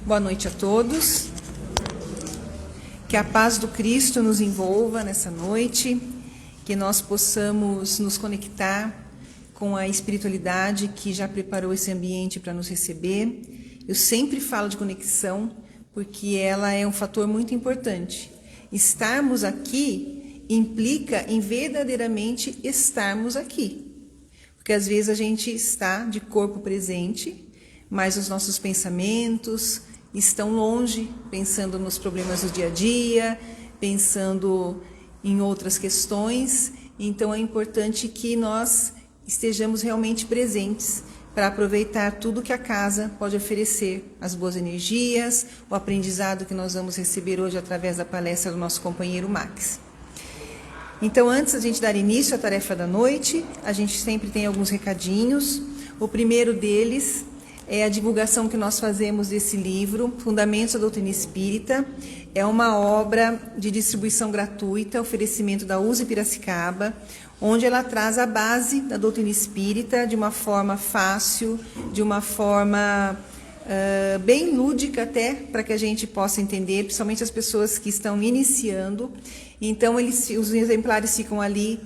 Boa noite a todos. Que a paz do Cristo nos envolva nessa noite, que nós possamos nos conectar com a espiritualidade que já preparou esse ambiente para nos receber. Eu sempre falo de conexão porque ela é um fator muito importante. Estarmos aqui implica em verdadeiramente estarmos aqui. Porque às vezes a gente está de corpo presente, mas os nossos pensamentos estão longe, pensando nos problemas do dia a dia, pensando em outras questões. Então é importante que nós estejamos realmente presentes para aproveitar tudo que a casa pode oferecer, as boas energias, o aprendizado que nós vamos receber hoje através da palestra do nosso companheiro Max. Então, antes de a gente dar início à tarefa da noite, a gente sempre tem alguns recadinhos. O primeiro deles é a divulgação que nós fazemos desse livro, Fundamentos da Doutrina Espírita. É uma obra de distribuição gratuita, oferecimento da USE Piracicaba, onde ela traz a base da doutrina espírita de uma forma fácil, de uma forma bem lúdica até, para que a gente possa entender, principalmente as pessoas que estão iniciando. Então, os exemplares ficam ali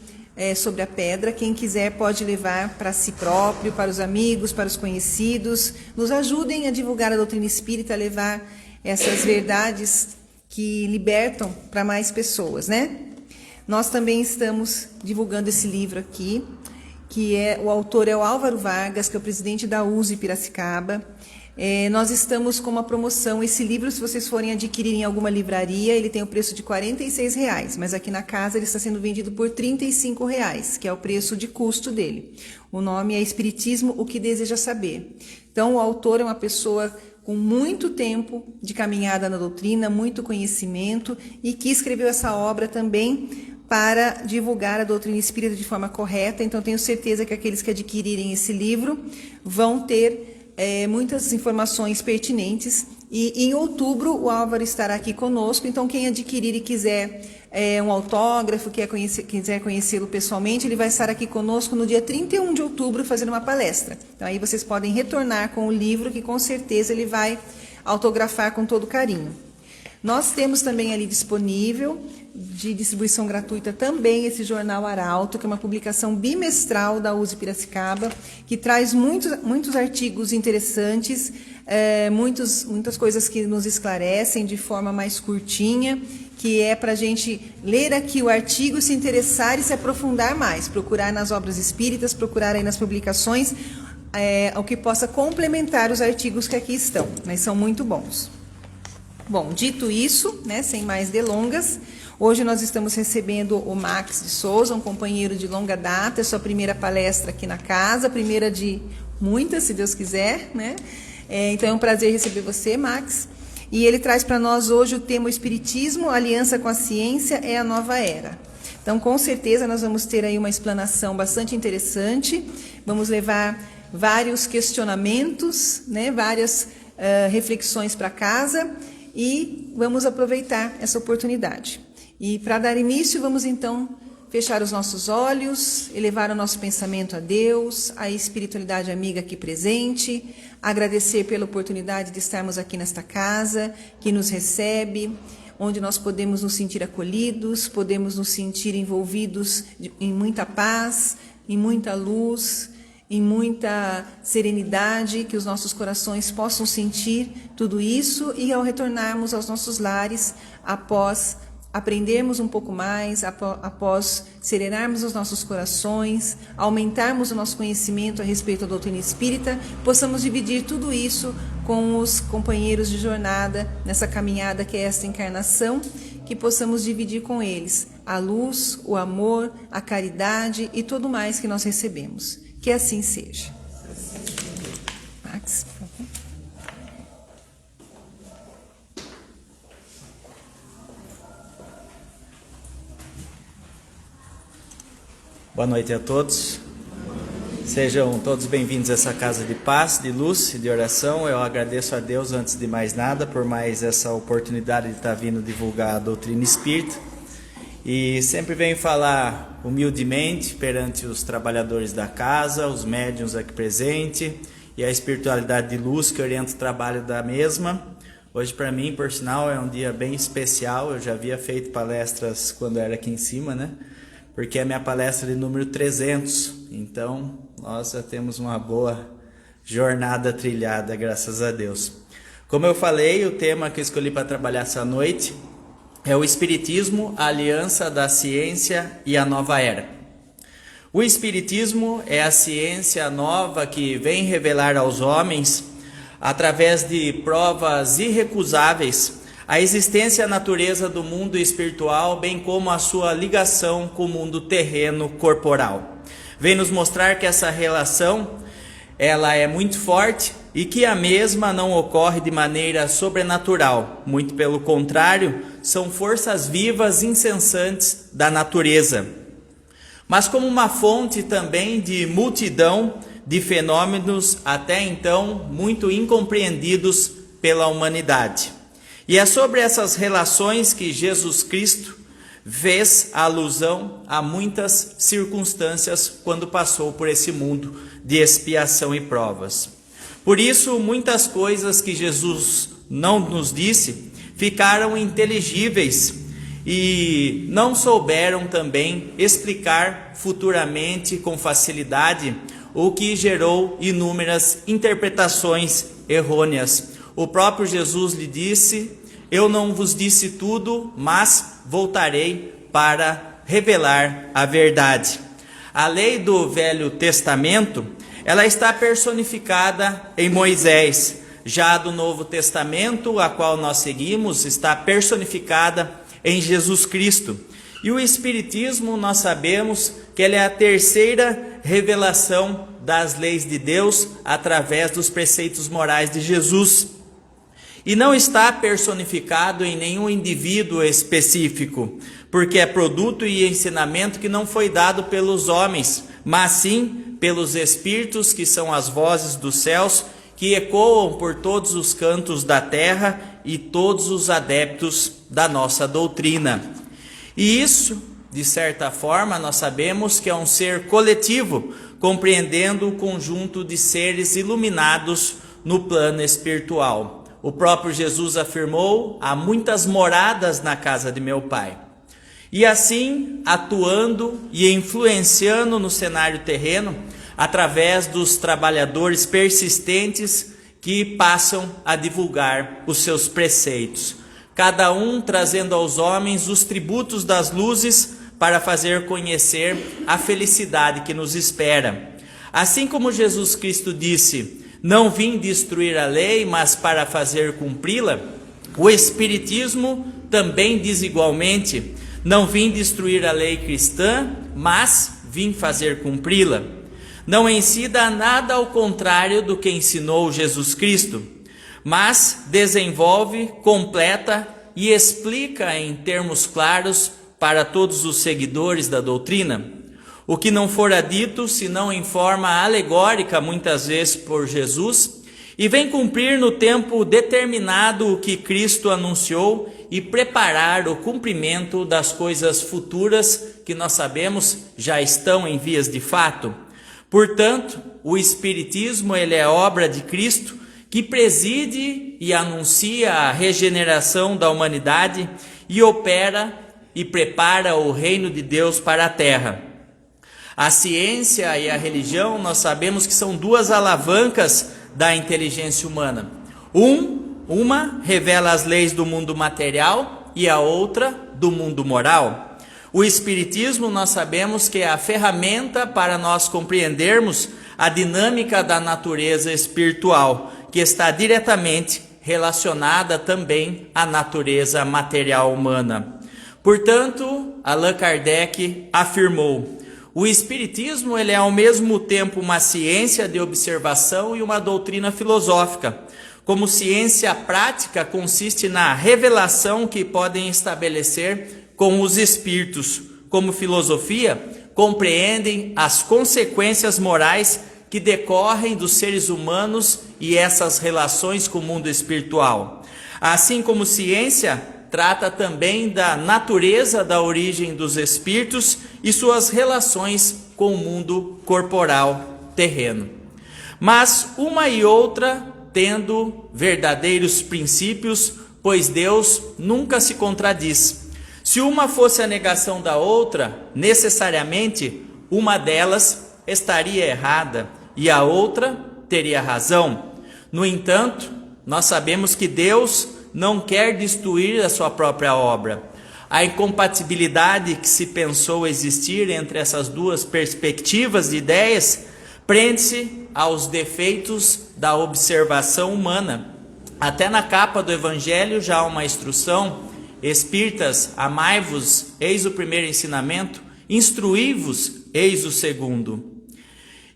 sobre a pedra. Quem quiser pode levar para si próprio, para os amigos, para os conhecidos. Nos ajudem a divulgar a doutrina espírita, a levar essas verdades que libertam para mais pessoas, né? Nós também estamos divulgando esse livro aqui, que o autor é o Álvaro Vargas, que é o presidente da USE Piracicaba. Nós estamos com uma promoção. Esse livro, se vocês forem adquirir em alguma livraria, ele tem o preço de R$ 46, mas aqui na casa ele está sendo vendido por R$ 35, que é o preço de custo dele. O nome é Espiritismo, o que deseja saber. Então, o autor é uma pessoa com muito tempo de caminhada na doutrina, muito conhecimento, e que escreveu essa obra também para divulgar a doutrina espírita de forma correta. Então, tenho certeza que aqueles que adquirirem esse livro vão ter muitas informações pertinentes. E em outubro o Álvaro estará aqui conosco, então quem adquirir e quiser um autógrafo, quiser conhecê-lo pessoalmente, ele vai estar aqui conosco no dia 31 de outubro fazendo uma palestra. Então aí vocês podem retornar com o livro, que com certeza ele vai autografar com todo carinho. Nós temos também ali disponível, de distribuição gratuita, também esse jornal Arauto, que é uma publicação bimestral da USE Piracicaba, que traz muitos artigos interessantes, muitas coisas que nos esclarecem de forma mais curtinha, que é para a gente ler aqui o artigo, se interessar e se aprofundar mais, procurar nas obras espíritas, procurar aí nas publicações, o que possa complementar os artigos que aqui estão, mas são muito bons. Bom, dito isso, né, sem mais delongas, hoje nós estamos recebendo o Max de Souza, um companheiro de longa data, é sua primeira palestra aqui na casa, primeira de muitas, se Deus quiser, né? Então é um prazer receber você, Max. E ele traz para nós hoje o tema: o Espiritismo, a aliança com a ciência é a nova era. Então, com certeza, nós vamos ter aí uma explanação bastante interessante, vamos levar vários questionamentos, né, várias reflexões para casa, e vamos aproveitar essa oportunidade. E para dar início, vamos então fechar os nossos olhos, elevar o nosso pensamento a Deus, a espiritualidade amiga aqui presente, agradecer pela oportunidade de estarmos aqui nesta casa, que nos recebe, onde nós podemos nos sentir acolhidos, podemos nos sentir envolvidos em muita paz, em muita luz, em muita serenidade, que os nossos corações possam sentir tudo isso, e ao retornarmos aos nossos lares, após aprendermos um pouco mais, após serenarmos os nossos corações, aumentarmos o nosso conhecimento a respeito da doutrina espírita, possamos dividir tudo isso com os companheiros de jornada nessa caminhada que é esta encarnação, que possamos dividir com eles a luz, o amor, a caridade e tudo mais que nós recebemos. Que assim seja. Max, por favor. Boa noite a todos. Sejam todos bem-vindos a essa casa de paz, de luz e de oração. Eu agradeço a Deus, antes de mais nada, por mais essa oportunidade de estar vindo divulgar a doutrina espírita. E sempre venho falar humildemente perante os trabalhadores da casa, os médiuns aqui presentes e a espiritualidade de luz que orienta o trabalho da mesma, Hoje para mim, por sinal, é um dia bem especial. Eu já havia feito palestras quando era aqui em cima, né? Porque é a minha palestra de número 300. Então, nós já temos uma boa jornada trilhada, graças a Deus. Como eu falei, o tema que eu escolhi para trabalhar essa noite é o Espiritismo, a aliança da ciência e a nova era. O Espiritismo é a ciência nova que vem revelar aos homens, através de provas irrecusáveis, a existência e a natureza do mundo espiritual, bem como a sua ligação com o mundo terreno corporal. Vem nos mostrar que essa relação ela é muito forte e que a mesma não ocorre de maneira sobrenatural. Muito pelo contrário, são forças vivas incessantes da natureza, mas como uma fonte também de multidão de fenômenos até então muito incompreendidos pela humanidade. E é sobre essas relações que Jesus Cristo fez alusão a muitas circunstâncias quando passou por esse mundo de expiação e provas. Por isso, muitas coisas que Jesus não nos disse ficaram inteligíveis e não souberam também explicar futuramente com facilidade, o que gerou inúmeras interpretações errôneas. O próprio Jesus lhe disse: eu não vos disse tudo, mas voltarei para revelar a verdade. A lei do Velho Testamento, ela está personificada em Moisés. Já a do Novo Testamento, a qual nós seguimos, está personificada em Jesus Cristo. E o Espiritismo, nós sabemos que ele é a terceira revelação das leis de Deus através dos preceitos morais de Jesus. E não está personificado em nenhum indivíduo específico, porque é produto e ensinamento que não foi dado pelos homens, mas sim pelos Espíritos, que são as vozes dos céus, que ecoam por todos os cantos da terra e todos os adeptos da nossa doutrina. E isso, de certa forma, nós sabemos que é um ser coletivo, compreendendo o conjunto de seres iluminados no plano espiritual. O próprio Jesus afirmou: há muitas moradas na casa de meu Pai. E assim, atuando e influenciando no cenário terreno, através dos trabalhadores persistentes que passam a divulgar os seus preceitos. Cada um trazendo aos homens os tributos das luzes para fazer conhecer a felicidade que nos espera. Assim como Jesus Cristo disse: não vim destruir a lei, mas para fazer cumpri-la, o Espiritismo também diz igualmente: não vim destruir a lei cristã, mas vim fazer cumpri-la. Não ensina nada ao contrário do que ensinou Jesus Cristo, mas desenvolve, completa e explica em termos claros para todos os seguidores da doutrina. O que não fora dito, senão em forma alegórica, muitas vezes por Jesus, e vem cumprir no tempo determinado o que Cristo anunciou e preparar o cumprimento das coisas futuras que nós sabemos já estão em vias de fato. Portanto, o Espiritismo ele é obra de Cristo, que preside e anuncia a regeneração da humanidade e opera e prepara o reino de Deus para a terra. A ciência e a religião, nós sabemos que são duas alavancas da inteligência humana. Uma revela as leis do mundo material e a outra do mundo moral. O Espiritismo, nós sabemos que é a ferramenta para nós compreendermos a dinâmica da natureza espiritual, que está diretamente relacionada também à natureza material humana. Portanto, Allan Kardec afirmou: o Espiritismo ele é ao mesmo tempo uma ciência de observação e uma doutrina filosófica. Como ciência prática, consiste na revelação que podem estabelecer com os espíritos. Como filosofia, compreendem as consequências morais que decorrem dos seres humanos e essas relações com o mundo espiritual. Assim como ciência, trata também da natureza da origem dos espíritos e suas relações com o mundo corporal terreno. Mas uma e outra tendo verdadeiros princípios, pois Deus nunca se contradiz. Se uma fosse a negação da outra, necessariamente uma delas estaria errada e a outra teria razão. No entanto, nós sabemos que Deus não quer destruir a sua própria obra. A incompatibilidade que se pensou existir entre essas duas perspectivas de ideias prende-se aos defeitos da observação humana. Até na capa do Evangelho já há uma instrução: espíritas, amai-vos, eis o primeiro ensinamento, instruí-vos, eis o segundo.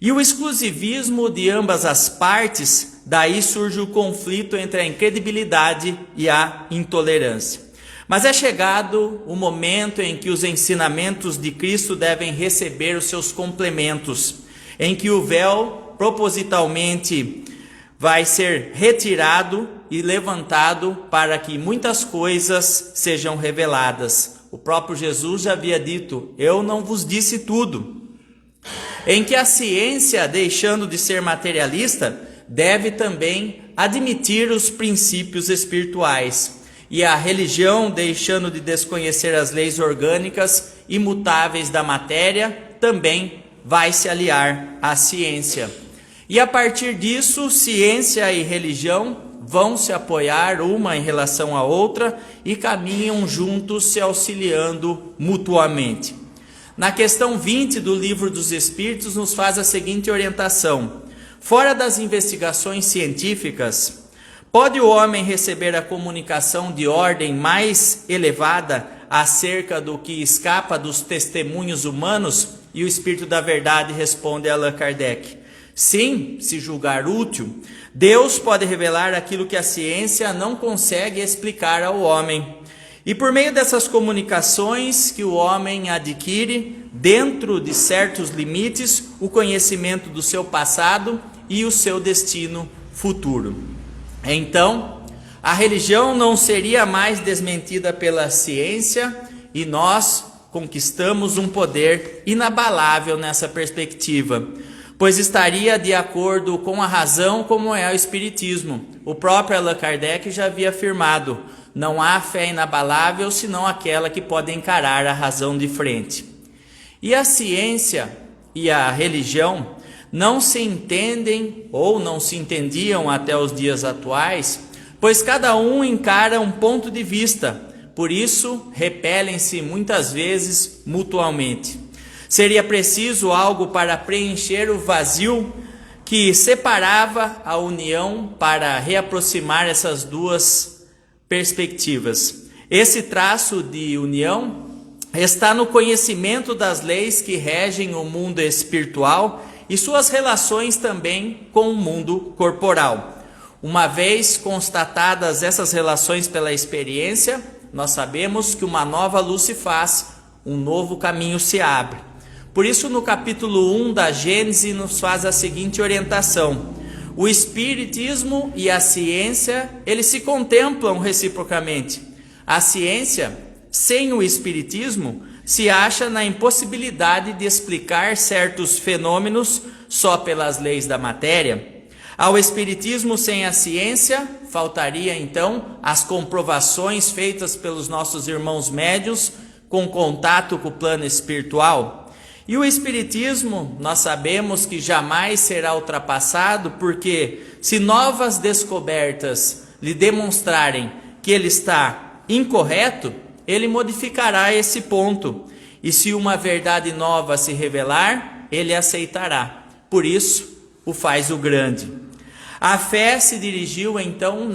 E o exclusivismo de ambas as partes, daí surge o conflito entre a incredibilidade e a intolerância. Mas é chegado o momento em que os ensinamentos de Cristo devem receber os seus complementos, em que o véu propositalmente vai ser retirado e levantado para que muitas coisas sejam reveladas. O próprio Jesus já havia dito: eu não vos disse tudo. Em que a ciência, deixando de ser materialista, deve também admitir os princípios espirituais. E a religião, deixando de desconhecer as leis orgânicas imutáveis da matéria, também vai se aliar à ciência. E a partir disso, ciência e religião vão se apoiar uma em relação à outra e caminham juntos, se auxiliando mutuamente. Na questão 20 do Livro dos Espíritos nos faz a seguinte orientação: fora das investigações científicas, pode o homem receber a comunicação de ordem mais elevada acerca do que escapa dos testemunhos humanos? E o Espírito da Verdade responde a Allan Kardec: sim, se julgar útil. Deus pode revelar aquilo que a ciência não consegue explicar ao homem. E por meio dessas comunicações que o homem adquire, dentro de certos limites, o conhecimento do seu passado e o seu destino futuro. Então, a religião não seria mais desmentida pela ciência e nós conquistamos um poder inabalável nessa perspectiva, pois estaria de acordo com a razão, como é o Espiritismo. O próprio Allan Kardec já havia afirmado: não há fé inabalável senão aquela que pode encarar a razão de frente. E a ciência e a religião não se entendem ou não se entendiam até os dias atuais, pois cada um encara um ponto de vista, por isso repelem-se muitas vezes mutuamente. Seria preciso algo para preencher o vazio que separava a união para reaproximar essas duas perspectivas. Esse traço de união está no conhecimento das leis que regem o mundo espiritual e suas relações também com o mundo corporal. Uma vez constatadas essas relações pela experiência, nós sabemos que uma nova luz se faz, um novo caminho se abre. Por isso, no capítulo 1 da Gênese, nos faz a seguinte orientação: o Espiritismo e a ciência, eles se contemplam reciprocamente. A ciência, sem o Espiritismo, se acha na impossibilidade de explicar certos fenômenos só pelas leis da matéria. Ao Espiritismo sem a ciência, faltaria então as comprovações feitas pelos nossos irmãos médiuns com contato com o plano espiritual. E o Espiritismo, nós sabemos que jamais será ultrapassado, porque se novas descobertas lhe demonstrarem que ele está incorreto, ele modificará esse ponto. E se uma verdade nova se revelar, ele aceitará. Por isso, o faz o grande. A fé se dirigiu então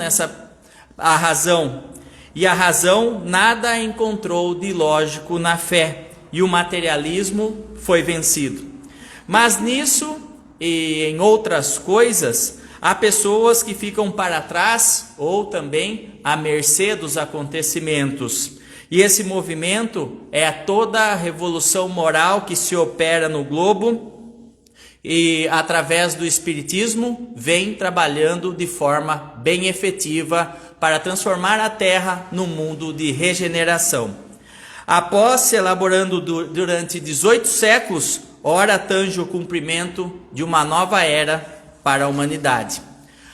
à razão. E a razão nada encontrou de lógico na fé. E o materialismo foi vencido. Mas nisso e em outras coisas, há pessoas que ficam para trás ou também à mercê dos acontecimentos. E esse movimento é toda a revolução moral que se opera no globo e através do Espiritismo vem trabalhando de forma bem efetiva para transformar a Terra num mundo de regeneração. Após se elaborando durante 18 séculos, ora tange o cumprimento de uma nova era para a humanidade.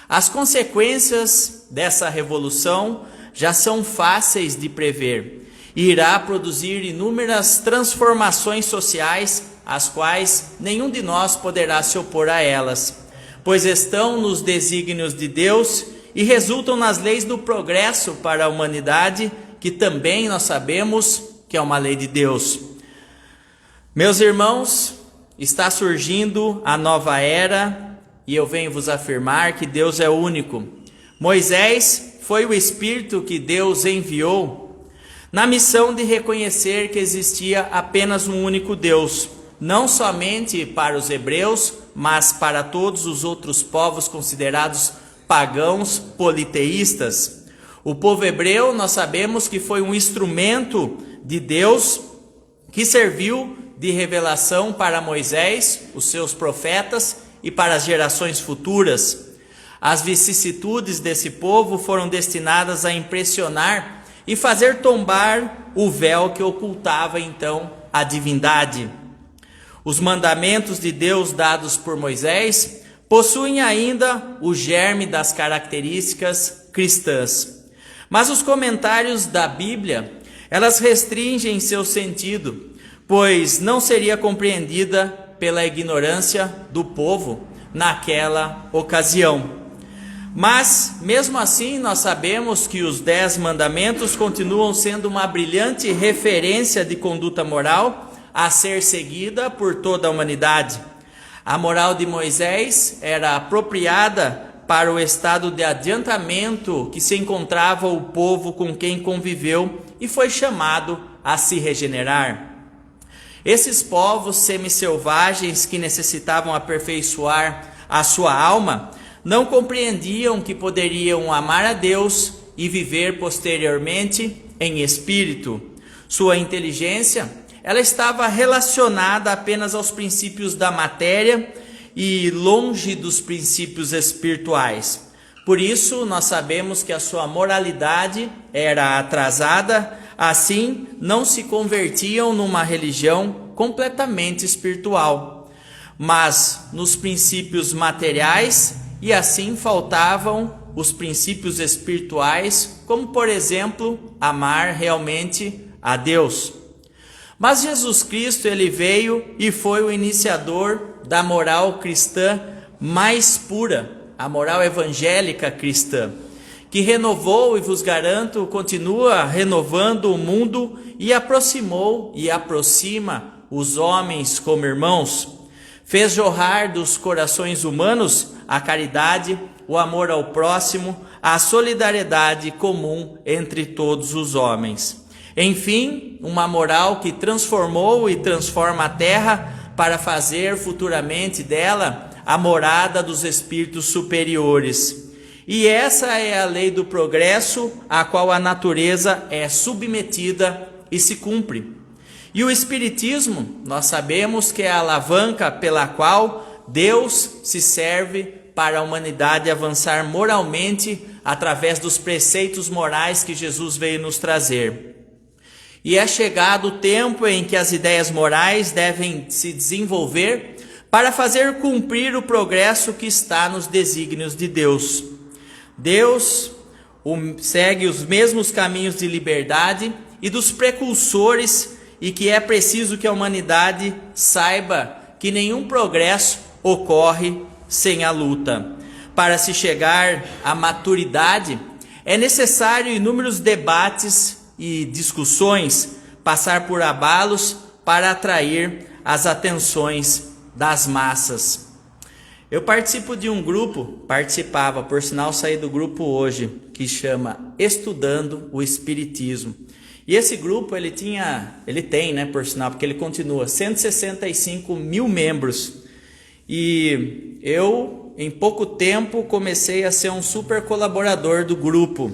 As consequências dessa revolução já são fáceis de prever e irá produzir inúmeras transformações sociais, às quais nenhum de nós poderá se opor a elas, pois estão nos desígnios de Deus e resultam nas leis do progresso para a humanidade, que também nós sabemos que é uma lei de Deus. Meus irmãos, está surgindo a nova era e eu venho vos afirmar que Deus é único. Moisés foi o Espírito que Deus enviou na missão de reconhecer que existia apenas um único Deus, não somente para os hebreus, mas para todos os outros povos considerados pagãos politeístas. O povo hebreu, nós sabemos que foi um instrumento de Deus que serviu de revelação para Moisés, os seus profetas e para as gerações futuras. As vicissitudes desse povo foram destinadas a impressionar e fazer tombar o véu que ocultava então a divindade. Os mandamentos de Deus dados por Moisés possuem ainda o germe das características cristãs. Mas os comentários da Bíblia, elas restringem seu sentido, pois não seria compreendida pela ignorância do povo naquela ocasião. Mas, mesmo assim, nós sabemos que os 10 mandamentos continuam sendo uma brilhante referência de conduta moral a ser seguida por toda a humanidade. A moral de Moisés era apropriada para o estado de adiantamento que se encontrava o povo com quem conviveu e foi chamado a se regenerar. Esses povos semi-selvagens que necessitavam aperfeiçoar a sua alma não compreendiam que poderiam amar a Deus e viver posteriormente em espírito. Sua inteligência, ela estava relacionada apenas aos princípios da matéria e longe dos princípios espirituais. Por isso, nós sabemos que a sua moralidade era atrasada, assim não se convertiam numa religião completamente espiritual, mas nos princípios materiais, e assim faltavam os princípios espirituais, como por exemplo, amar realmente a Deus. Mas Jesus Cristo, ele veio e foi o iniciador da moral cristã mais pura, a moral evangélica cristã, que renovou e vos garanto, continua renovando o mundo e aproximou e aproxima os homens como irmãos. Fez jorrar dos corações humanos a caridade, o amor ao próximo, a solidariedade comum entre todos os homens. Enfim, uma moral que transformou e transforma a terra para fazer futuramente dela a morada dos espíritos superiores. E essa é a lei do progresso, a qual a natureza é submetida e se cumpre. E o Espiritismo, nós sabemos que é a alavanca pela qual Deus se serve para a humanidade avançar moralmente através dos preceitos morais que Jesus veio nos trazer. E é chegado o tempo em que as ideias morais devem se desenvolver para fazer cumprir o progresso que está nos desígnios de Deus. Deus segue os mesmos caminhos de liberdade e dos precursores, e que é preciso que a humanidade saiba que nenhum progresso ocorre sem a luta. Para se chegar à maturidade, é necessário inúmeros debates e discussões, passar por abalos para atrair as atenções das massas. Eu participo de um grupo, por sinal saí do grupo hoje, que chama Estudando o Espiritismo. E esse grupo ele tem, por sinal, porque ele continua, 165 mil membros. E eu, em pouco tempo, comecei a ser um super colaborador do grupo.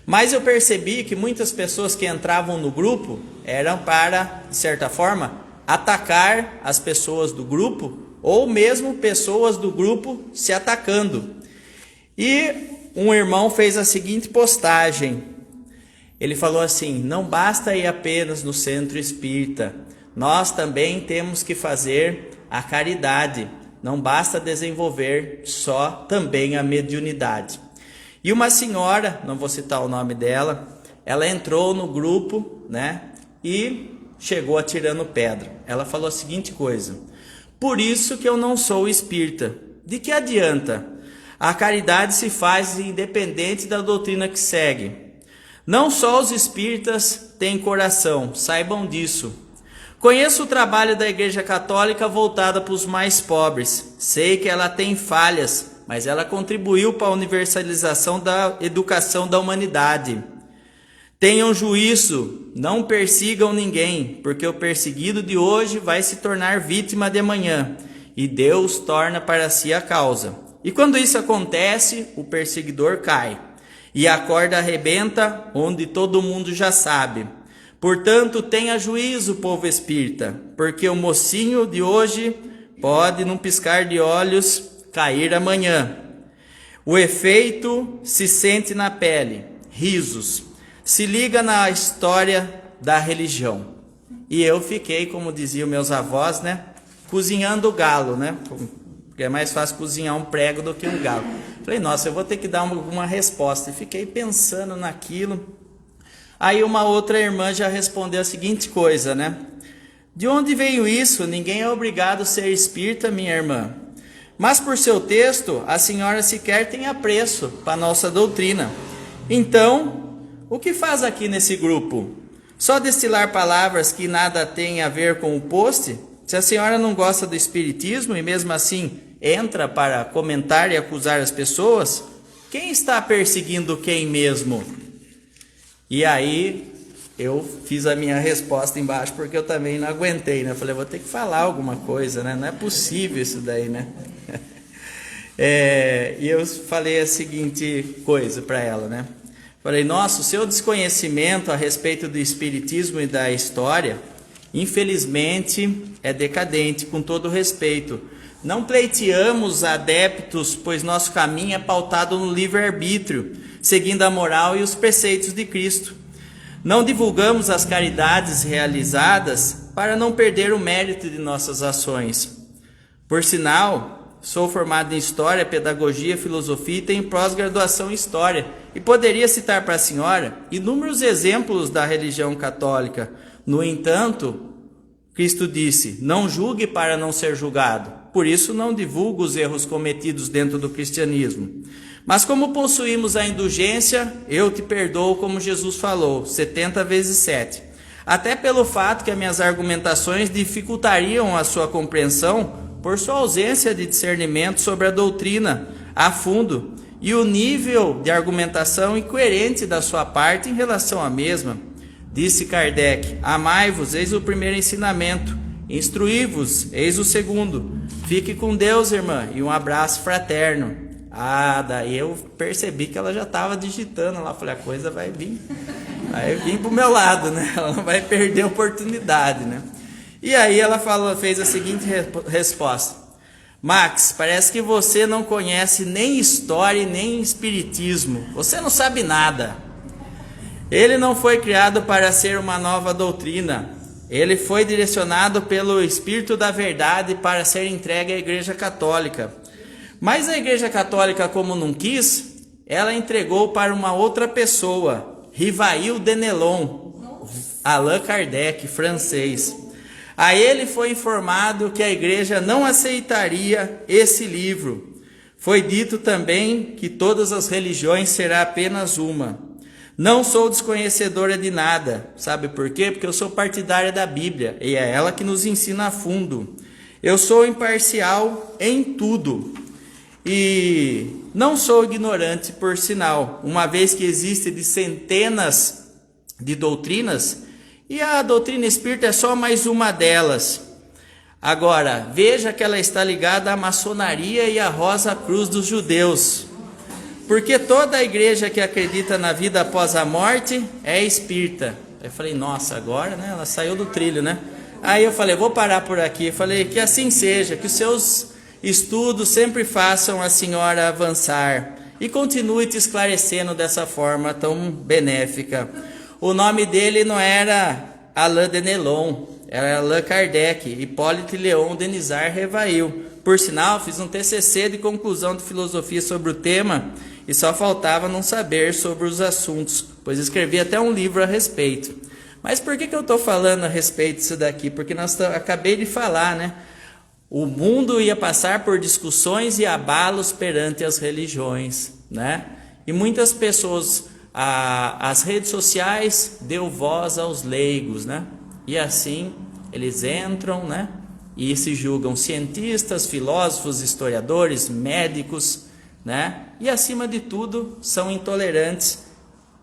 Mas eu percebi que muitas pessoas que entravam no grupo eram para, de certa forma, atacar as pessoas do grupo, ou mesmo pessoas do grupo se atacando. E um irmão fez a seguinte postagem. Ele falou assim: não basta ir apenas no centro espírita, nós também temos que fazer a caridade. não basta desenvolver só também a mediunidade. E uma senhora, não vou citar o nome dela, ela entrou no grupo, né, e chegou atirando pedra. Ela falou a seguinte coisa: por isso que eu não sou espírita. De que adianta? A caridade se faz independente da doutrina que segue. Não só os espíritas têm coração, saibam disso. Conheço o trabalho da Igreja Católica voltada para os mais pobres. Sei que ela tem falhas, mas ela contribuiu para a universalização da educação da humanidade. Tenham juízo, não persigam ninguém, porque o perseguido de hoje vai se tornar vítima de amanhã, e Deus torna para si a causa. E quando isso acontece, o perseguidor cai, e a corda arrebenta onde todo mundo já sabe. Portanto, tenha juízo, povo espírita, porque o mocinho de hoje pode, num piscar de olhos, cair amanhã. O efeito se sente na pele, risos. Se liga na história da religião. E eu fiquei, como diziam meus avós, né, cozinhando o galo, né? Porque é mais fácil cozinhar um prego do que um galo. Falei, nossa, eu vou ter que dar uma resposta. E fiquei pensando naquilo. Aí uma outra irmã já respondeu a seguinte coisa, né? De onde veio isso? Ninguém é obrigado a ser espírita, minha irmã. Mas por seu texto, a senhora sequer tem apreço para a nossa doutrina. Então, o que faz aqui nesse grupo? Só destilar palavras que nada têm a ver com o post? Se a senhora não gosta do espiritismo e mesmo assim entra para comentar e acusar as pessoas, quem está perseguindo quem mesmo? E aí eu fiz a minha resposta embaixo porque eu também não aguentei, né? Eu falei, vou ter que falar alguma coisa, né? Não é possível isso daí, né? E eu falei a seguinte coisa para ela, né? Falei, nossa, o seu desconhecimento a respeito do espiritismo e da história, infelizmente, é decadente, com todo respeito. Não pleiteamos adeptos, pois nosso caminho é pautado no livre-arbítrio, seguindo a moral e os preceitos de Cristo. Não divulgamos as caridades realizadas para não perder o mérito de nossas ações. Por sinal, sou formado em História, Pedagogia, Filosofia e tenho pós-graduação em História. E poderia citar para a senhora inúmeros exemplos da religião católica. No entanto, Cristo disse, não julgue para não ser julgado. Por isso não divulgo os erros cometidos dentro do cristianismo. Mas como possuímos a indulgência, eu te perdoo, como Jesus falou, 70 vezes 7. Até pelo fato que as minhas argumentações dificultariam a sua compreensão por sua ausência de discernimento sobre a doutrina a fundo e o nível de argumentação incoerente da sua parte em relação à mesma. Disse Kardec, amai-vos, eis o primeiro ensinamento, instruí-vos, eis o segundo. Fique com Deus, irmã, e um abraço fraterno. Daí eu percebi que ela já estava digitando lá, falei, a coisa vai vir pro meu lado, né? Ela não vai perder a oportunidade, né? E aí ela fez a seguinte resposta: Max, parece que você não conhece nem história e nem espiritismo, você não sabe nada. Ele não foi criado para ser uma nova doutrina, ele foi direcionado pelo Espírito da Verdade para ser entregue à Igreja Católica. Mas a Igreja Católica, como não quis, ela entregou para uma outra pessoa, Rivail Denelon, Allan Kardec, francês. A ele foi informado que a Igreja não aceitaria esse livro. Foi dito também que todas as religiões será apenas uma. Não sou desconhecedora de nada. Sabe por quê? Porque eu sou partidária da Bíblia e é ela que nos ensina a fundo. Eu sou imparcial em tudo. E não sou ignorante, por sinal, uma vez que existe de centenas de doutrinas, e a doutrina espírita é só mais uma delas. Agora, veja que ela está ligada à maçonaria e à Rosa Cruz dos judeus, porque toda a igreja que acredita na vida após a morte é espírita. Eu falei, nossa, agora, né, ela saiu do trilho, né? Aí eu falei, vou parar por aqui. Eu falei, que assim seja, que os seus estudos sempre façam a senhora avançar e continue te esclarecendo dessa forma tão benéfica. O nome dele não era Alain Denelon, era Allan Kardec, Hipólite Léon Denisard Rivail. Por sinal, fiz um TCC de conclusão de filosofia sobre o tema e só faltava não saber sobre os assuntos, pois escrevi até um livro a respeito. Mas por que eu estou falando a respeito disso daqui? Porque acabei de falar, né? O mundo ia passar por discussões e abalos perante as religiões, né? E muitas pessoas, as redes sociais deu voz aos leigos, né? E assim eles entram, né? E se julgam cientistas, filósofos, historiadores, médicos, né? E acima de tudo são intolerantes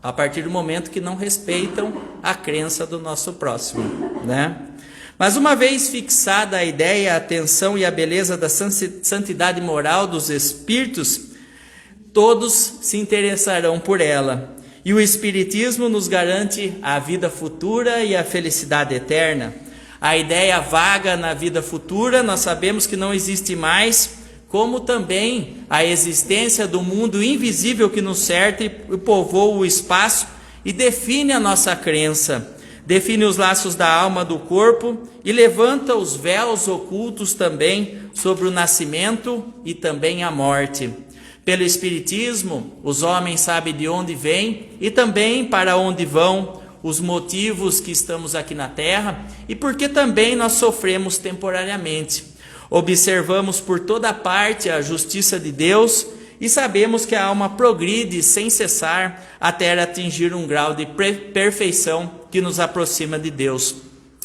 a partir do momento que não respeitam a crença do nosso próximo, né? Mas uma vez fixada a ideia, a atenção e a beleza da santidade moral dos espíritos, todos se interessarão por ela. E o Espiritismo nos garante a vida futura e a felicidade eterna. A ideia vaga na vida futura, nós sabemos que não existe mais, como também a existência do mundo invisível que nos cerca e povoa o espaço e define a nossa crença, define os laços da alma do corpo e levanta os véus ocultos também sobre o nascimento e também a morte. Pelo Espiritismo, os homens sabem de onde vêm e também para onde vão, os motivos que estamos aqui na Terra e porque também nós sofremos temporariamente. Observamos por toda parte a justiça de Deus e sabemos que a alma progride sem cessar até atingir um grau de perfeição que nos aproxima de Deus.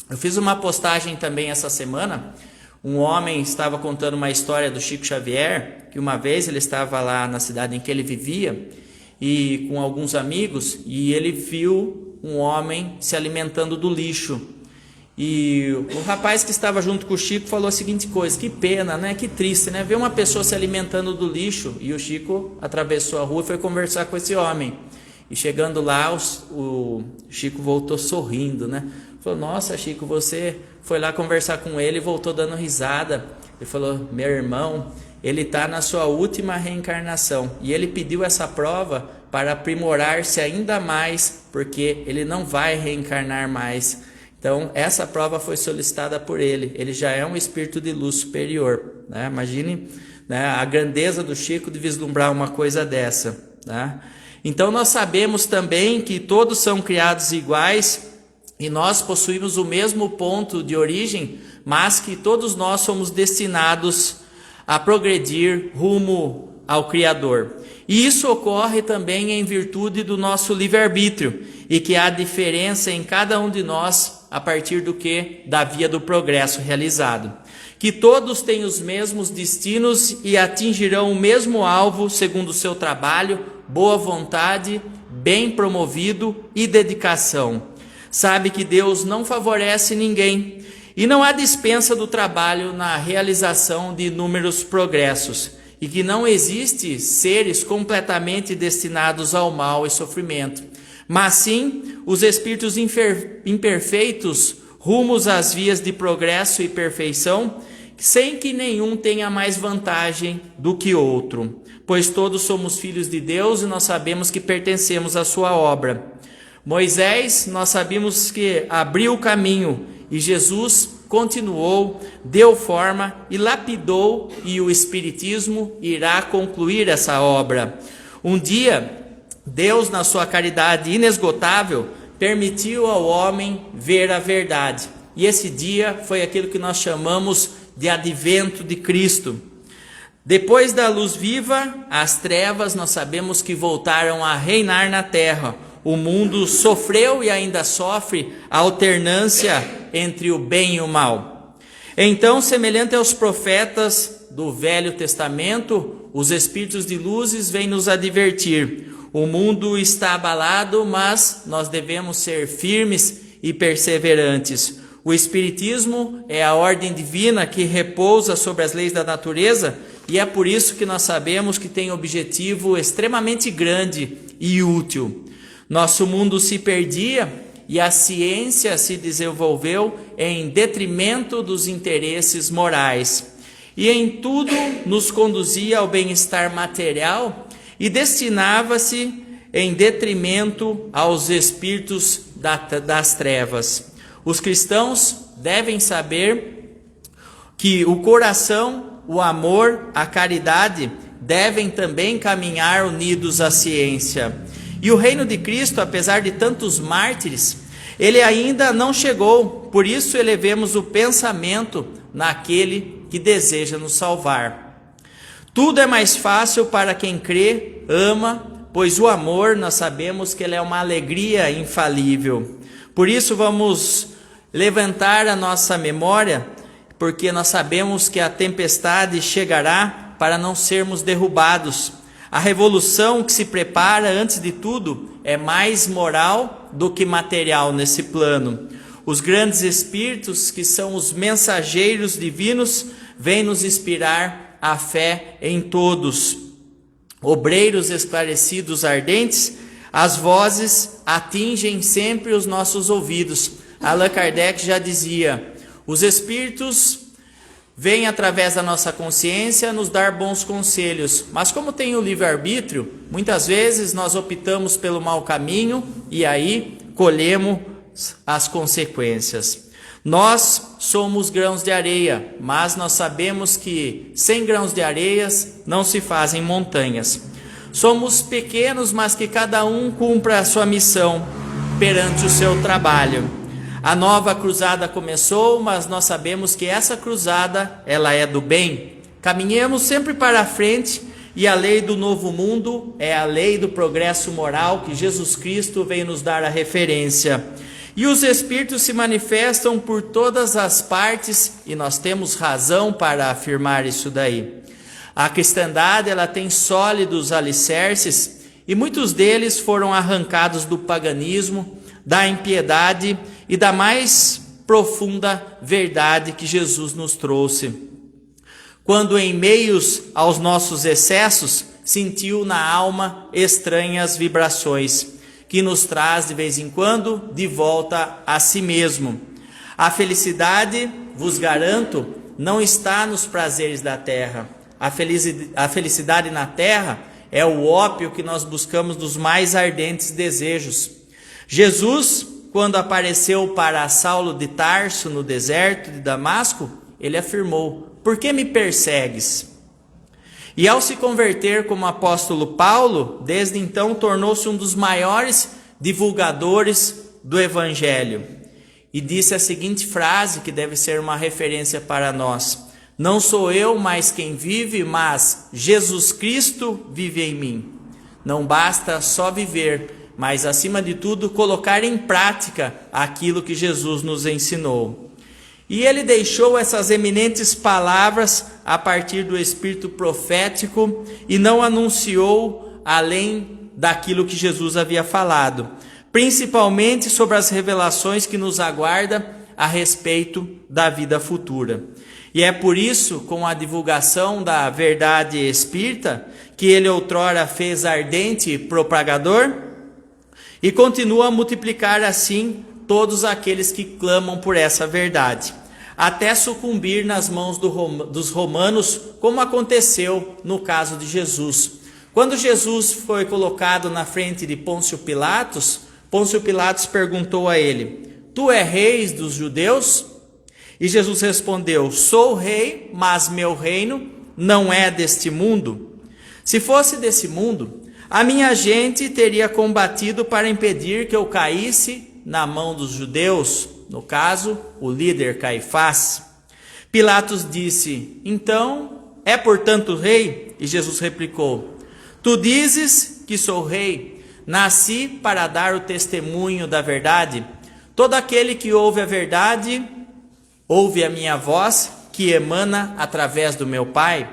Eu fiz uma postagem também essa semana. Um homem estava contando uma história do Chico Xavier, que uma vez ele estava lá na cidade em que ele vivia e com alguns amigos, e ele viu um homem se alimentando do lixo. E o rapaz que estava junto com o Chico falou a seguinte coisa: que pena, né? Que triste, né? Ver uma pessoa se alimentando do lixo. E o Chico atravessou a rua e foi conversar com esse homem. E chegando lá, o Chico voltou sorrindo, né? Falou: nossa, Chico, você foi lá conversar com ele e voltou dando risada. Ele falou: meu irmão, ele está na sua última reencarnação. E ele pediu essa prova para aprimorar-se ainda mais, porque ele não vai reencarnar mais. Então, essa prova foi solicitada por ele. Ele já é um espírito de luz superior, né? Imagine, né, a grandeza do Chico de vislumbrar uma coisa dessa, né? Então, nós sabemos também que todos são criados iguais e nós possuímos o mesmo ponto de origem, mas que todos nós somos destinados a progredir rumo ao Criador. E isso ocorre também em virtude do nosso livre-arbítrio, e que há diferença em cada um de nós a partir do que? Da via do progresso realizado. Que todos têm os mesmos destinos e atingirão o mesmo alvo segundo o seu trabalho, boa vontade, bem promovido e dedicação. Sabe que Deus não favorece ninguém e não há dispensa do trabalho na realização de inúmeros progressos, e que não existe seres completamente destinados ao mal e sofrimento, mas sim os espíritos imperfeitos rumos às vias de progresso e perfeição, sem que nenhum tenha mais vantagem do que outro, pois todos somos filhos de Deus e nós sabemos que pertencemos à sua obra. Moisés, nós sabemos que abriu o caminho e Jesus continuou, deu forma e lapidou, e o Espiritismo irá concluir essa obra. Um dia, Deus, na sua caridade inesgotável, permitiu ao homem ver a verdade. E esse dia foi aquilo que nós chamamos de advento de Cristo. Depois da luz viva, as trevas nós sabemos que voltaram a reinar na terra. O mundo sofreu e ainda sofre a alternância entre o bem e o mal. Então, semelhante aos profetas do Velho Testamento, os espíritos de luzes vêm nos advertir. O mundo está abalado, mas nós devemos ser firmes e perseverantes. O Espiritismo é a ordem divina que repousa sobre as leis da natureza, e é por isso que nós sabemos que tem objetivo extremamente grande e útil. Nosso mundo se perdia e a ciência se desenvolveu em detrimento dos interesses morais. E em tudo nos conduzia ao bem-estar material e destinava-se em detrimento aos espíritos das trevas. Os cristãos devem saber que o coração o amor, a caridade devem também caminhar unidos à ciência. E o reino de Cristo, apesar de tantos mártires, ele ainda não chegou. Por isso elevemos o pensamento naquele que deseja nos salvar. Tudo é mais fácil para quem crê, ama, pois o amor, nós sabemos que ele é uma alegria infalível. Por isso vamos levantar a nossa memória, porque nós sabemos que a tempestade chegará para não sermos derrubados. A revolução que se prepara, antes de tudo, é mais moral do que material nesse plano. Os grandes espíritos, que são os mensageiros divinos, vêm nos inspirar a fé em todos. Obreiros esclarecidos ardentes, as vozes atingem sempre os nossos ouvidos. Allan Kardec já dizia: os espíritos vêm através da nossa consciência nos dar bons conselhos, mas como tem o livre-arbítrio, muitas vezes nós optamos pelo mau caminho e aí colhemos as consequências. Nós somos grãos de areia, mas nós sabemos que sem grãos de areia não se fazem montanhas. Somos pequenos, mas que cada um cumpra a sua missão perante o seu trabalho. A nova cruzada começou, mas nós sabemos que essa cruzada, ela é do bem. Caminhemos sempre para a frente, e a lei do novo mundo é a lei do progresso moral que Jesus Cristo veio nos dar a referência. E os espíritos se manifestam por todas as partes, e nós temos razão para afirmar isso daí. A cristandade, ela tem sólidos alicerces, e muitos deles foram arrancados do paganismo, da impiedade e da mais profunda verdade que Jesus nos trouxe. Quando em meios aos nossos excessos, sentiu na alma estranhas vibrações, que nos traz de vez em quando de volta a si mesmo. A felicidade, vos garanto, não está nos prazeres da terra. A felicidade na terra é o ópio que nós buscamos dos mais ardentes desejos. Jesus, quando apareceu para Saulo de Tarso no deserto de Damasco, ele afirmou: por que me persegues? E ao se converter como apóstolo Paulo, desde então tornou-se um dos maiores divulgadores do Evangelho. E disse a seguinte frase, que deve ser uma referência para nós: não sou eu mais quem vive, mas Jesus Cristo vive em mim. Não basta só viver, mas acima de tudo colocar em prática aquilo que Jesus nos ensinou. E ele deixou essas eminentes palavras a partir do espírito profético e não anunciou além daquilo que Jesus havia falado, principalmente sobre as revelações que nos aguardam a respeito da vida futura. E é por isso, com a divulgação da verdade espírita, que ele outrora fez ardente propagador, e continua a multiplicar assim todos aqueles que clamam por essa verdade, até sucumbir nas mãos dos romanos, como aconteceu no caso de Jesus. Quando Jesus foi colocado na frente de Pôncio Pilatos perguntou a ele: tu és rei dos judeus? E Jesus respondeu: sou rei, mas meu reino não é deste mundo. Se fosse desse mundo, a minha gente teria combatido para impedir que eu caísse na mão dos judeus, no caso, o líder Caifás. Pilatos disse: então, é portanto rei? E Jesus replicou: tu dizes que sou rei, nasci para dar o testemunho da verdade. Todo aquele que ouve a verdade, ouve a minha voz, que emana através do meu Pai.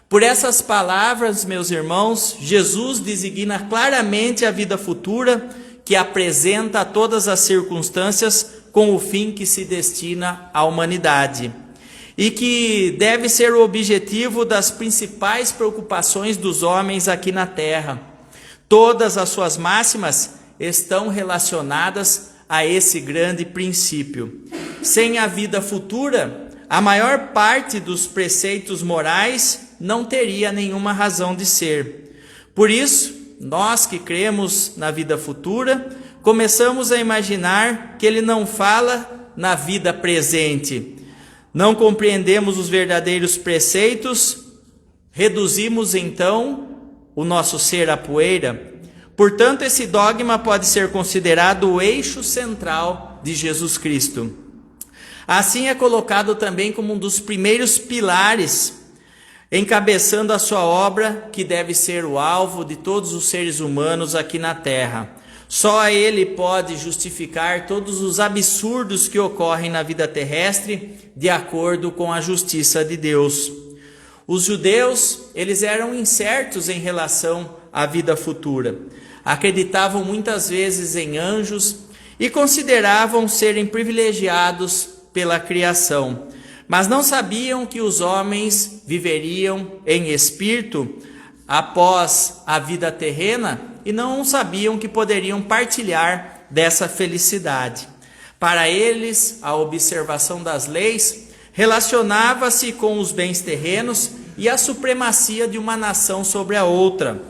Por essas palavras, meus irmãos, Jesus designa claramente a vida futura, que apresenta todas as circunstâncias com o fim que se destina à humanidade, e que deve ser o objetivo das principais preocupações dos homens aqui na terra. Todas as suas máximas estão relacionadas a esse grande princípio. Sem a vida futura, a maior parte dos preceitos morais não teria nenhuma razão de ser. Por isso, nós que cremos na vida futura, começamos a imaginar que ele não fala na vida presente. não compreendemos os verdadeiros preceitos, reduzimos então o nosso ser à poeira. Portanto, esse dogma pode ser considerado o eixo central de Jesus Cristo. Assim é colocado também como um dos primeiros pilares, encabeçando a sua obra, que deve ser o alvo de todos os seres humanos aqui na terra. Só ele pode justificar todos os absurdos que ocorrem na vida terrestre, de acordo com a justiça de Deus. Os judeus, eles eram incertos em relação à vida futura. Acreditavam muitas vezes em anjos e consideravam serem privilegiados pela criação, mas não sabiam que os homens viveriam em espírito após a vida terrena e não sabiam que poderiam partilhar dessa felicidade. Para eles, a observação das leis relacionava-se com os bens terrenos e a supremacia de uma nação sobre a outra.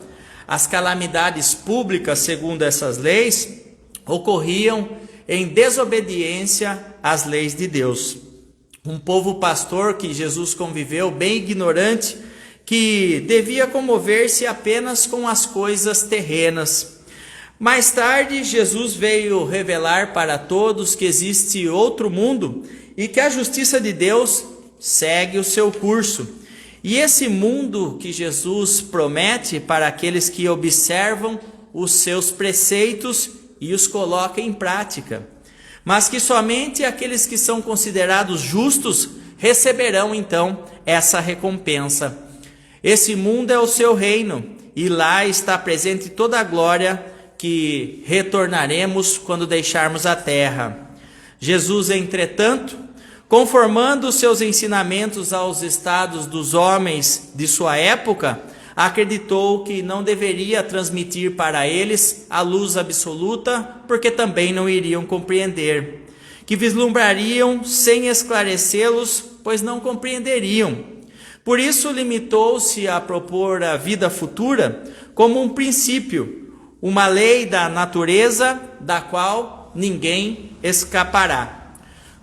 As calamidades públicas, segundo essas leis, ocorriam em desobediência às leis de Deus. Um povo pastor que Jesus conviveu, bem ignorante, que devia comover-se apenas com as coisas terrenas. Mais tarde, Jesus veio revelar para todos que existe outro mundo e que a justiça de Deus segue o seu curso. E esse mundo que Jesus promete para aqueles que observam os seus preceitos e os colocam em prática, mas que somente aqueles que são considerados justos receberão então essa recompensa. Esse mundo é o seu reino e lá está presente toda a glória que retornaremos quando deixarmos a terra. Jesus, entretanto, conformando os seus ensinamentos aos estados dos homens de sua época, acreditou que não deveria transmitir para eles a luz absoluta, porque também não iriam compreender, que vislumbrariam sem esclarecê-los, pois não compreenderiam. Por isso limitou-se a propor a vida futura como um princípio, uma lei da natureza da qual ninguém escapará.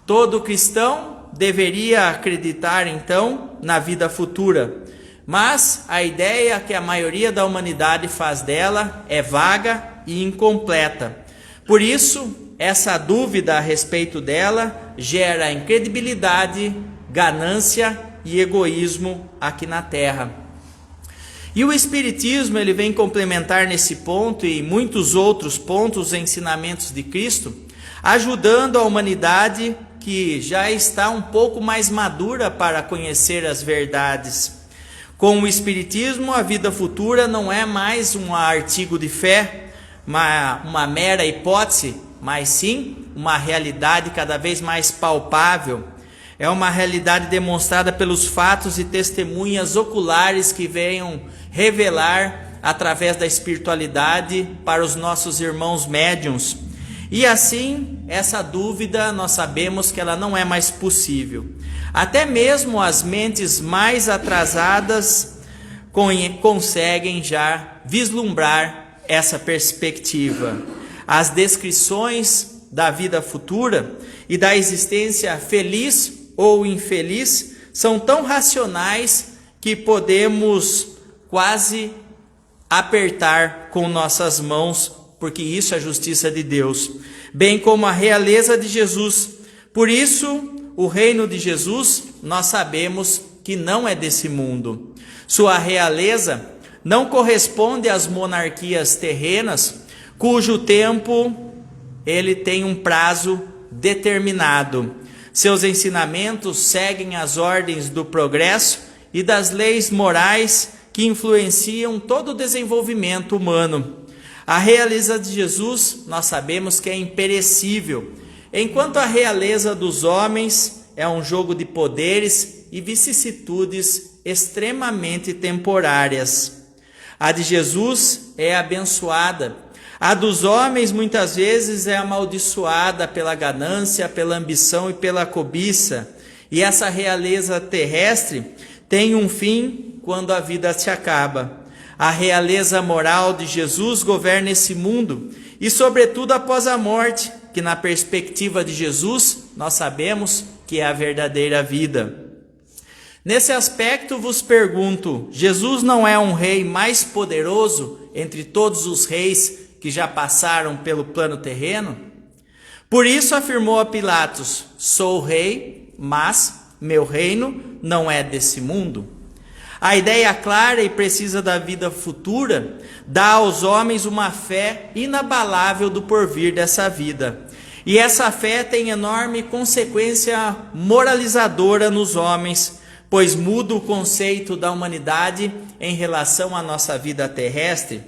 Todo cristão deveria acreditar, então, na vida futura, mas a ideia que a maioria da humanidade faz dela é vaga e incompleta. Por isso, essa dúvida a respeito dela gera incredibilidade, ganância e egoísmo aqui na Terra. E o Espiritismo, ele vem complementar nesse ponto e muitos outros pontos os ensinamentos de Cristo, ajudando a humanidade que já está um pouco mais madura para conhecer as verdades. Com o Espiritismo, a vida futura não é mais um artigo de fé, uma mera hipótese, mas sim uma realidade cada vez mais palpável. É uma realidade demonstrada pelos fatos e testemunhas oculares que venham revelar através da espiritualidade para os nossos irmãos médiuns. E assim, essa dúvida, nós sabemos que ela não é mais possível. Até mesmo as mentes mais atrasadas conseguem já vislumbrar essa perspectiva. As descrições da vida futura e da existência feliz ou infeliz são tão racionais que podemos quase apertar com nossas mãos, porque isso é a justiça de Deus, bem como a realeza de Jesus. Por isso, o reino de Jesus, nós sabemos que não é desse mundo. Sua realeza não corresponde às monarquias terrenas, cujo tempo ele tem um prazo determinado. Seus ensinamentos seguem as ordens do progresso e das leis morais que influenciam todo o desenvolvimento humano. A realeza de Jesus, nós sabemos que é imperecível, enquanto a realeza dos homens é um jogo de poderes e vicissitudes extremamente temporárias. A de Jesus é abençoada. A dos homens muitas vezes é amaldiçoada pela ganância, pela ambição e pela cobiça. E essa realeza terrestre tem um fim quando a vida se acaba. A realeza moral de Jesus governa esse mundo e, sobretudo, após a morte, que na perspectiva de Jesus, nós sabemos, que é a verdadeira vida. Nesse aspecto vos pergunto, Jesus não é um rei mais poderoso entre todos os reis que já passaram pelo plano terreno? Por isso afirmou a Pilatos, sou rei, mas meu reino não é desse mundo. A ideia clara e precisa da vida futura dá aos homens uma fé inabalável do porvir dessa vida. E essa fé tem enorme consequência moralizadora nos homens, pois muda o conceito da humanidade em relação à nossa vida terrestre.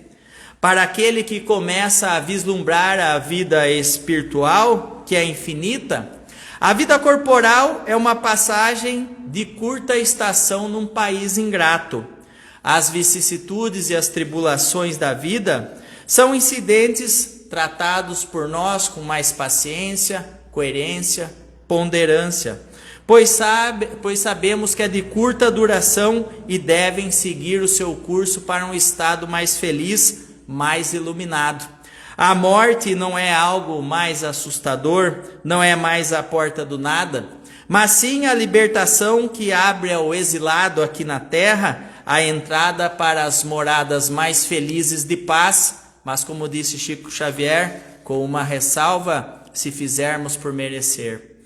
Para aquele que começa a vislumbrar a vida espiritual, que é infinita, a vida corporal é uma passagem de curta estação num país ingrato. As vicissitudes e as tribulações da vida são incidentes tratados por nós com mais paciência, coerência, ponderância, pois sabemos que é de curta duração e devem seguir o seu curso para um estado mais feliz, mais iluminado. A morte não é algo mais assustador, não é mais a porta do nada, mas sim a libertação que abre ao exilado aqui na terra a entrada para as moradas mais felizes de paz, mas como disse Chico Xavier, com uma ressalva, se fizermos por merecer.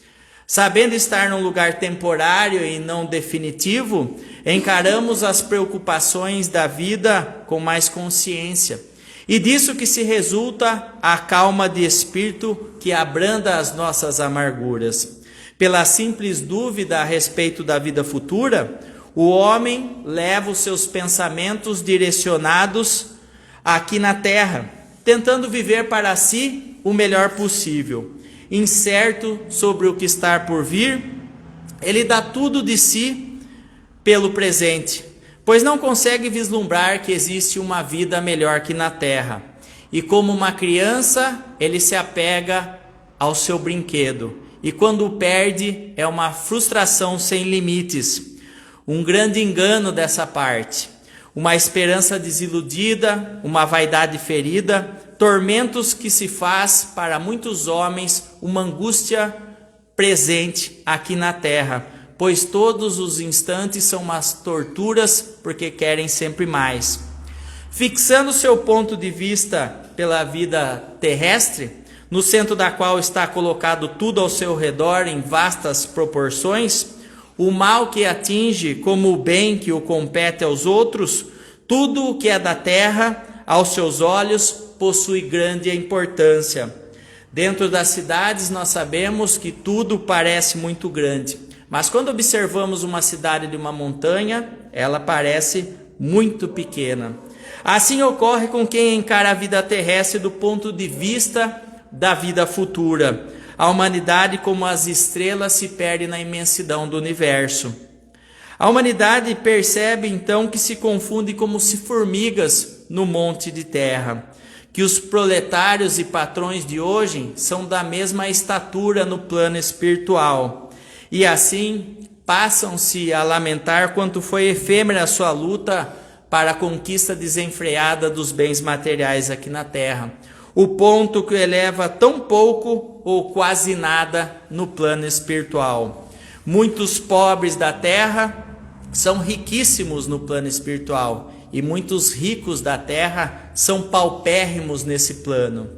Sabendo estar num lugar temporário e não definitivo, encaramos as preocupações da vida com mais consciência. E disso que se resulta a calma de espírito que abranda as nossas amarguras. Pela simples dúvida a respeito da vida futura, o homem leva os seus pensamentos direcionados aqui na terra, tentando viver para si o melhor possível. Incerto sobre o que está por vir, ele dá tudo de si pelo presente, pois não consegue vislumbrar que existe uma vida melhor que na terra. E como uma criança, ele se apega ao seu brinquedo. E quando o perde, é uma frustração sem limites. Um grande engano dessa parte. Uma esperança desiludida, uma vaidade ferida, tormentos que se faz para muitos homens uma angústia presente aqui na terra, pois todos os instantes são umas torturas porque querem sempre mais. Fixando seu ponto de vista pela vida terrestre, no centro da qual está colocado tudo ao seu redor em vastas proporções, o mal que atinge como o bem que o compete aos outros, tudo o que é da terra, aos seus olhos, possui grande importância. Dentro das cidades nós sabemos que tudo parece muito grande, mas quando observamos uma cidade de uma montanha, ela parece muito pequena. Assim ocorre com quem encara a vida terrestre do ponto de vista da vida futura. A humanidade, como as estrelas, se perde na imensidão do universo. A humanidade percebe então que se confunde como se formigas no monte de terra, que os proletários e patrões de hoje são da mesma estatura no plano espiritual, e assim passam-se a lamentar quanto foi efêmera a sua luta para a conquista desenfreada dos bens materiais aqui na terra, o ponto que eleva tão pouco ou quase nada no plano espiritual. Muitos pobres da terra são riquíssimos no plano espiritual, e muitos ricos da terra são paupérrimos nesse plano.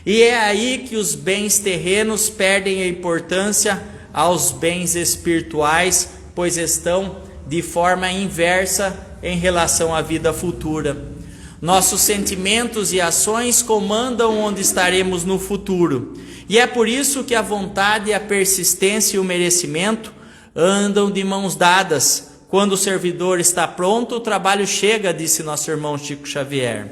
E é aí que os bens terrenos perdem a importância aos bens espirituais, pois estão de forma inversa em relação à vida futura. Nossos sentimentos e ações comandam onde estaremos no futuro. E é por isso que a vontade, a persistência e o merecimento andam de mãos dadas. Quando o servidor está pronto, o trabalho chega, disse nosso irmão Chico Xavier.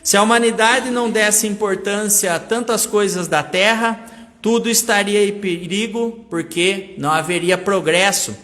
Se a humanidade não desse importância a tantas coisas da terra, tudo estaria em perigo, porque não haveria progresso.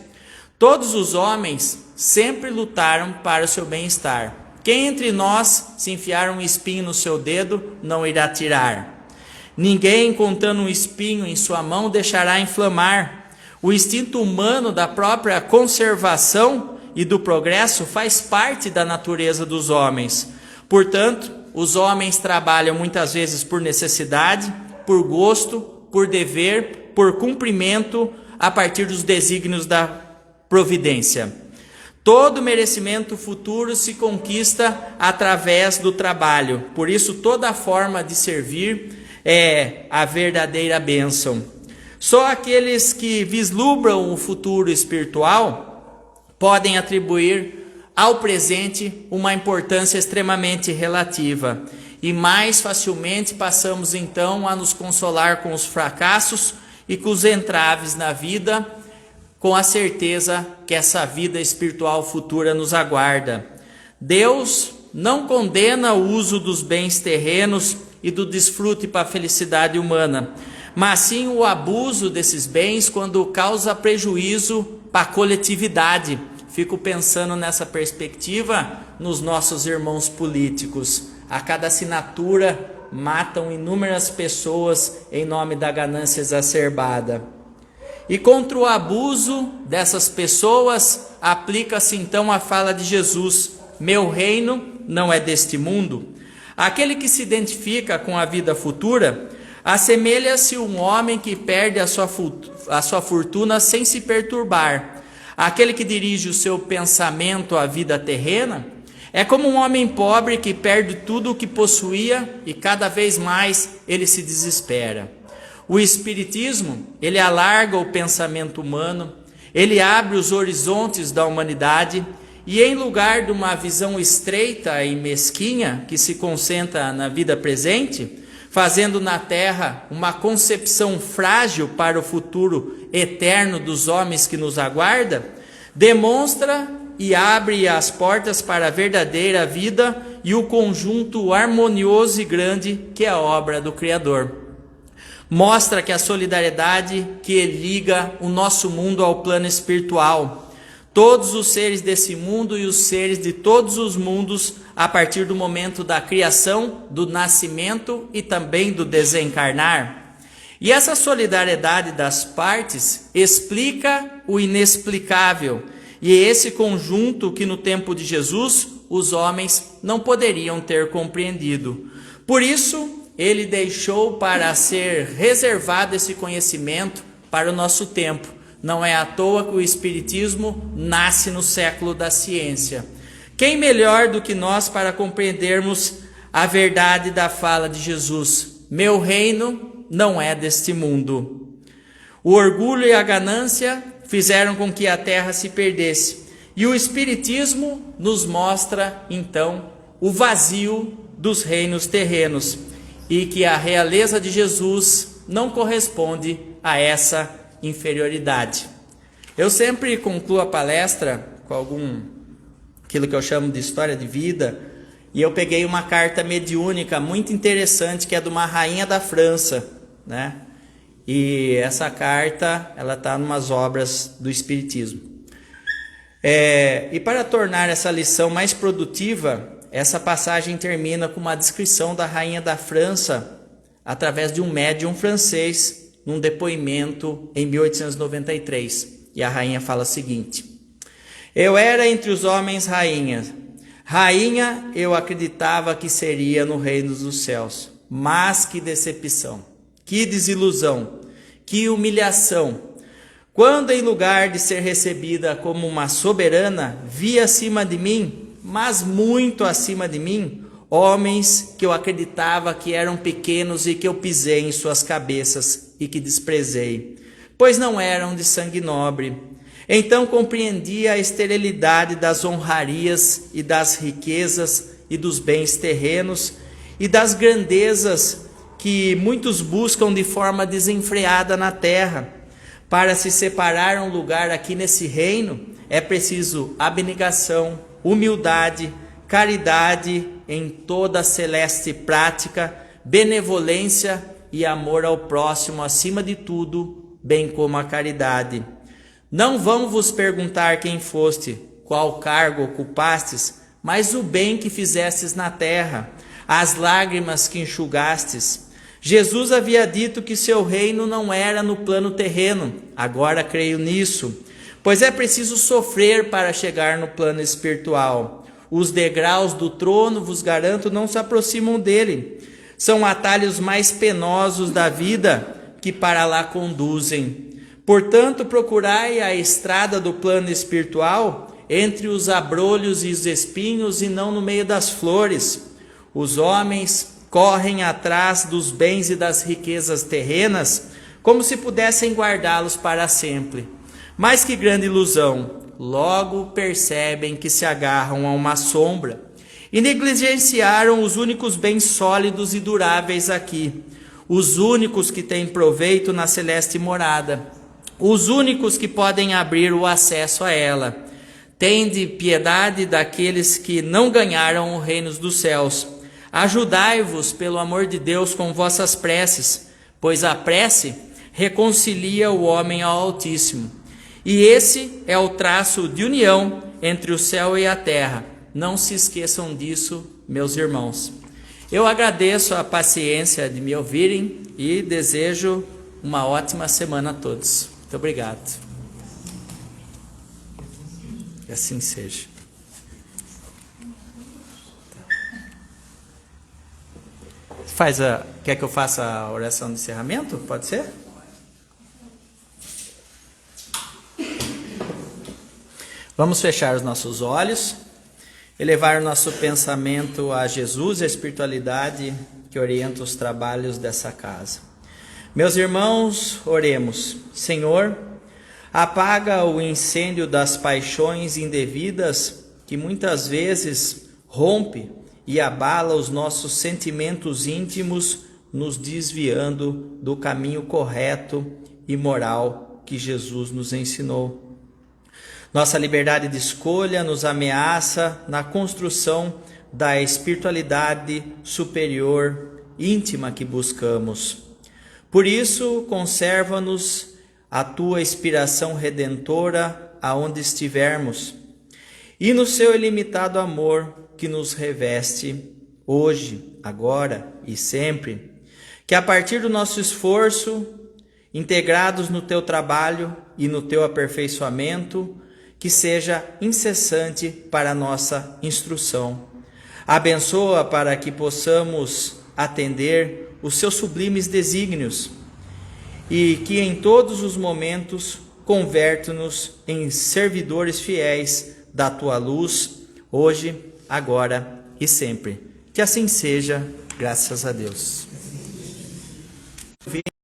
Todos os homens sempre lutaram para o seu bem-estar. Quem entre nós, se enfiar um espinho no seu dedo, não irá tirar? Ninguém, contando um espinho em sua mão, deixará inflamar. O instinto humano da própria conservação e do progresso faz parte da natureza dos homens. Portanto, os homens trabalham muitas vezes por necessidade, por gosto, por dever, por cumprimento a partir dos desígnios da providência. Todo merecimento futuro se conquista através do trabalho. Por isso, toda forma de servir é a verdadeira bênção. Só aqueles que vislumbram o futuro espiritual podem atribuir ao presente uma importância extremamente relativa. E mais facilmente passamos então a nos consolar com os fracassos e com os entraves na vida, com a certeza que essa vida espiritual futura nos aguarda. Deus não condena o uso dos bens terrenos e do desfrute para a felicidade humana, mas sim o abuso desses bens quando causa prejuízo para a coletividade. Fico pensando nessa perspectiva nos nossos irmãos políticos. A cada assinatura matam inúmeras pessoas em nome da ganância exacerbada. E contra o abuso dessas pessoas, aplica-se então a fala de Jesus: meu reino não é deste mundo. Aquele que se identifica com a vida futura, assemelha-se um homem que perde a sua fortuna sem se perturbar. Aquele que dirige o seu pensamento à vida terrena, é como um homem pobre que perde tudo o que possuía e cada vez mais ele se desespera. O Espiritismo, ele alarga o pensamento humano, ele abre os horizontes da humanidade e, em lugar de uma visão estreita e mesquinha que se concentra na vida presente, fazendo na Terra uma concepção frágil para o futuro eterno dos homens que nos aguarda, demonstra e abre as portas para a verdadeira vida e o conjunto harmonioso e grande que é a obra do Criador. Mostra que a solidariedade que liga o nosso mundo ao plano espiritual, todos os seres desse mundo e os seres de todos os mundos, a partir do momento da criação, do nascimento e também do desencarnar. E essa solidariedade das partes explica o inexplicável, e esse conjunto que no tempo de Jesus os homens não poderiam ter compreendido. Por isso, ele deixou para ser reservado esse conhecimento para o nosso tempo. Não é à toa que o Espiritismo nasce no século da ciência. Quem melhor do que nós para compreendermos a verdade da fala de Jesus? Meu reino não é deste mundo. O orgulho e a ganância fizeram com que a terra se perdesse. E o Espiritismo nos mostra, então, o vazio dos reinos terrenos e que a realeza de Jesus não corresponde a essa inferioridade. Eu sempre concluo a palestra com aquilo que eu chamo de história de vida, e eu peguei uma carta mediúnica muito interessante, que é de uma rainha da França, né? E essa carta, ela está em umas obras do Espiritismo. E para tornar essa lição mais produtiva, essa passagem termina com uma descrição da rainha da França através de um médium francês, num depoimento em 1893. E a rainha fala o seguinte: eu era entre os homens rainha. Rainha eu acreditava que seria no reino dos céus. Mas que decepção, que desilusão, que humilhação. Quando em lugar de ser recebida como uma soberana, vi acima de mim, mas muito acima de mim, homens que eu acreditava que eram pequenos e que eu pisei em suas cabeças e que desprezei, pois não eram de sangue nobre. Então compreendi a esterilidade das honrarias e das riquezas e dos bens terrenos e das grandezas que muitos buscam de forma desenfreada na terra. Para se separar um lugar aqui nesse reino, é preciso abnegação, humildade, caridade em toda a celeste prática, benevolência e amor ao próximo acima de tudo, bem como a caridade. Não vão vos perguntar quem foste, qual cargo ocupastes, mas o bem que fizestes na terra, as lágrimas que enxugastes. Jesus havia dito que seu reino não era no plano terreno, agora creio nisso, pois é preciso sofrer para chegar no plano espiritual. Os degraus do trono, vos garanto, não se aproximam dele. São atalhos mais penosos da vida que para lá conduzem. Portanto, procurai a estrada do plano espiritual entre os abrolhos e os espinhos e não no meio das flores. Os homens correm atrás dos bens e das riquezas terrenas como se pudessem guardá-los para sempre. Mas que grande ilusão! Logo percebem que se agarram a uma sombra e negligenciaram os únicos bens sólidos e duráveis aqui, os únicos que têm proveito na celeste morada, os únicos que podem abrir o acesso a ela. Tende piedade daqueles que não ganharam o reino dos céus. Ajudai-vos, pelo amor de Deus, com vossas preces, pois a prece reconcilia o homem ao Altíssimo. E esse é o traço de união entre o céu e a terra. Não se esqueçam disso, meus irmãos. Eu agradeço a paciência de me ouvirem e desejo uma ótima semana a todos. Muito obrigado. Que assim seja. Quer que eu faça a oração de encerramento? Pode ser? Vamos fechar os nossos olhos, elevar o nosso pensamento a Jesus e a espiritualidade que orienta os trabalhos dessa casa. Meus irmãos, oremos. Senhor, apaga o incêndio das paixões indevidas que muitas vezes rompe e abala os nossos sentimentos íntimos, nos desviando do caminho correto e moral que Jesus nos ensinou. Nossa liberdade de escolha nos ameaça na construção da espiritualidade superior íntima que buscamos. Por isso, conserva-nos a tua inspiração redentora aonde estivermos, e no seu ilimitado amor que nos reveste hoje, agora e sempre, que a partir do nosso esforço, integrados no teu trabalho e no teu aperfeiçoamento, que seja incessante para a nossa instrução. Abençoa para que possamos atender os seus sublimes desígnios e que em todos os momentos converte-nos em servidores fiéis da tua luz, hoje, agora e sempre. Que assim seja, graças a Deus.